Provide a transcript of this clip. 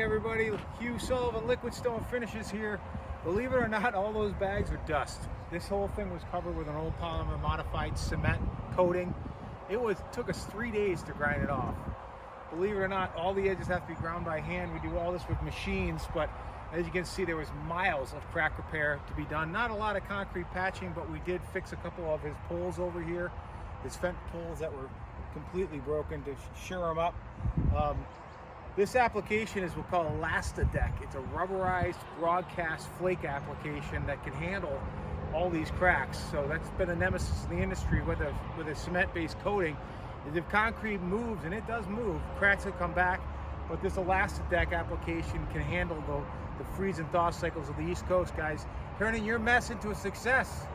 everybody, Hugh Sullivan, Liquid Stone Finishes here. Believe it or not, all those bags are dust. This whole thing was covered with an old polymer modified cement coating. Took us 3 days to grind it off. Believe it or not, all the edges have to be ground by hand. We do all this with machines, but as you can see, there was miles of crack repair to be done. Not a lot of concrete patching, but we did fix a couple of his poles over here, his fence poles that were completely broken, to sure them up. This application is what we call ElastiDeck. It's a rubberized broadcast flake application that can handle all these cracks. So that's been a nemesis in the industry with a cement-based coating, is if concrete moves, and it does move, cracks will come back, but this ElastiDeck application can handle the freeze and thaw cycles of the East Coast, guys, turning your mess into a success.